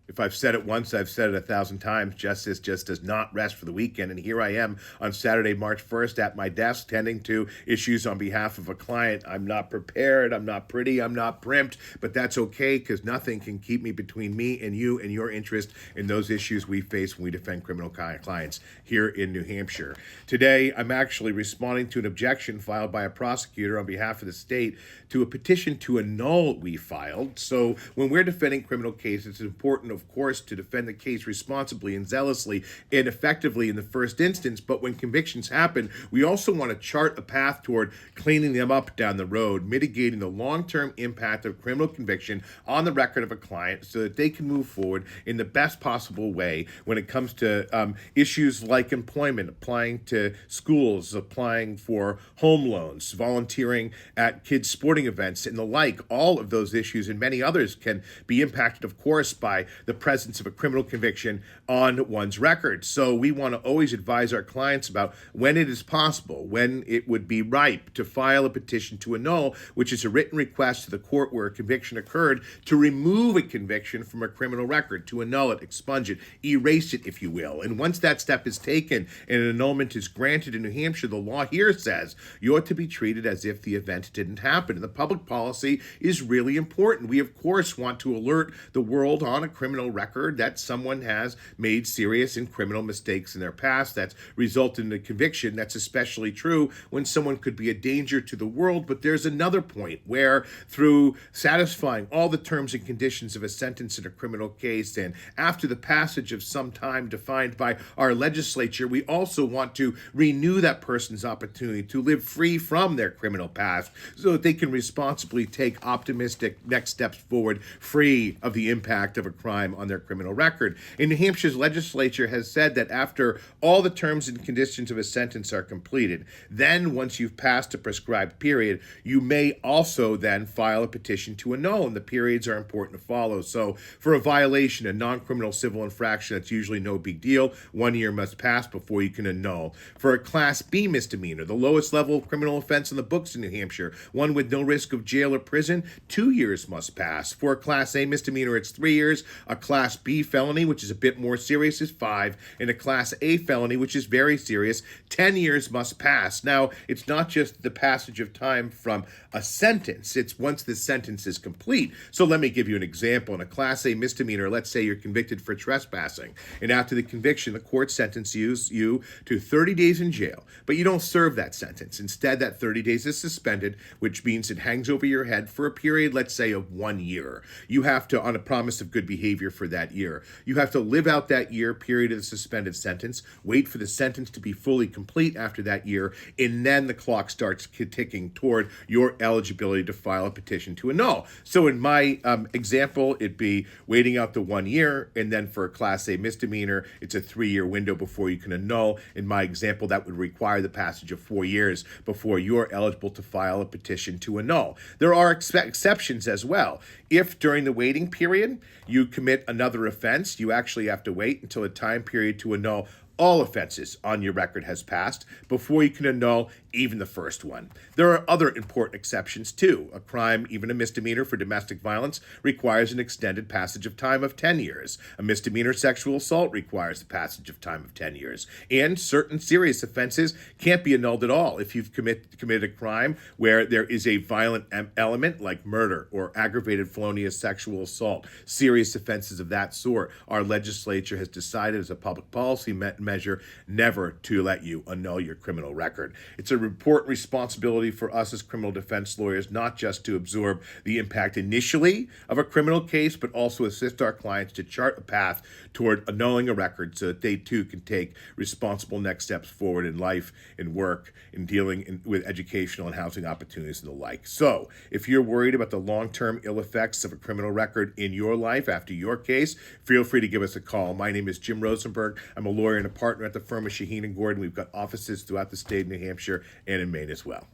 If I've said it once, I've said it 1,000 times. Justice just does not rest for the weekend. And here I am on Saturday, March 1st at my desk tending to issues on behalf of a client. I'm not prepared. I'm not pretty. I'm not primped. But that's okay because nothing can keep me between me and you and your interest in those issues we face when we defend criminal clients here in New Hampshire. Today, I'm actually responding to an objection filed by a prosecutor on behalf of the state to a petition to annul we filed. So when we're defending criminal cases, it's important, of course, to defend the case responsibly and zealously and effectively in the first instance. But when convictions happen, we also want to chart a path toward cleaning them up down the road, mitigating the long-term impact of criminal conviction on the record of a client so that they can move forward in the best possible way when it comes to issues like employment, applying to schools, applying for home loans, volunteering at kids' sporting events, and the like. All of those issues and many others can be impacted, of course, by the presence of a criminal conviction on one's record. So we want to always advise our clients about when it is possible, when it would be ripe to file a petition to annul, which is a written request to the court where a conviction occurred to remove a conviction from a criminal record, to annul it, expunge it, erase it, if you will. And once that step is taken and an annulment is granted in New Hampshire, the law here says you ought to be treated as if the event didn't happen. And the public policy is really important. We, of course, want to alert the world on a criminal record that someone has made serious and criminal mistakes in their past that's resulted in a conviction. That's especially true when someone could be a danger to the world. But there's another point where, through satisfying all the terms and conditions of a sentence in a criminal case, and after the passage of some time defined by our legislature, we also want to renew that person's opportunity to live free from their criminal past so that they can responsibly take optimistic next steps forward, free of the impact of a crime on their criminal record. And New Hampshire's legislature has said that after all the terms and conditions of a sentence are completed, then once you've passed a prescribed period, you may also then file a petition to annul, and the periods are important to follow. So for a violation, a non-criminal civil infraction, that's usually no big deal. 1 year must pass before you can annul. For a Class B misdemeanor, the lowest level of criminal offense in the books in New Hampshire, one with no risk of jail or prison, 2 years must pass. For a Class A misdemeanor, it's 3 years. A Class B felony, which is a bit more serious, is 5. And a Class A felony, which is very serious, 10 years must pass. Now, it's not just the passage of time from a sentence. It's once the sentence is complete. So let me give you an example. In a Class A misdemeanor, let's say you're convicted for trespassing. And after the conviction, the court sentences you to 30 days in jail. But you don't serve that sentence. Instead, that 30 days is suspended, which means it hangs over your head for a period, let's say, of 1 year. You have to, on a promise of good behavior for that year, you have to live out that year period of the suspended sentence, wait for the sentence to be fully complete after that year, and then the clock starts ticking toward your eligibility to file a petition to annul. So in my example, it'd be waiting out the 1 year, and then for a Class A misdemeanor, it's a 3-year window before you can annul. In my example, that would require the passage of 4 years before you're eligible to file a petition to annul. There are exceptions as well. If during the waiting period you commit another offense, you actually have to wait until a time period to annul all offenses on your record has passed before you can annul even the first one. There are other important exceptions too. A crime, even a misdemeanor for domestic violence, requires an extended passage of time of 10 years. A misdemeanor sexual assault requires the passage of time of 10 years. And certain serious offenses can't be annulled at all. If you've committed a crime where there is a violent element like murder or aggravated felonious sexual assault, serious offenses of that sort, our legislature has decided as a public policy measure never to let you annul your criminal record. It's a important responsibility for us as criminal defense lawyers not just to absorb the impact initially of a criminal case, but also assist our clients to chart a path toward annulling a record so that they too can take responsible next steps forward in life, in work, in dealing with educational and housing opportunities and the like. So if you're worried about the long-term ill effects of a criminal record in your life after your case, feel free to give us a call. My name is Jim Rosenberg. I'm a lawyer and a partner at the firm of Shaheen and Gordon. We've got offices throughout the state of New Hampshire and in Maine as well.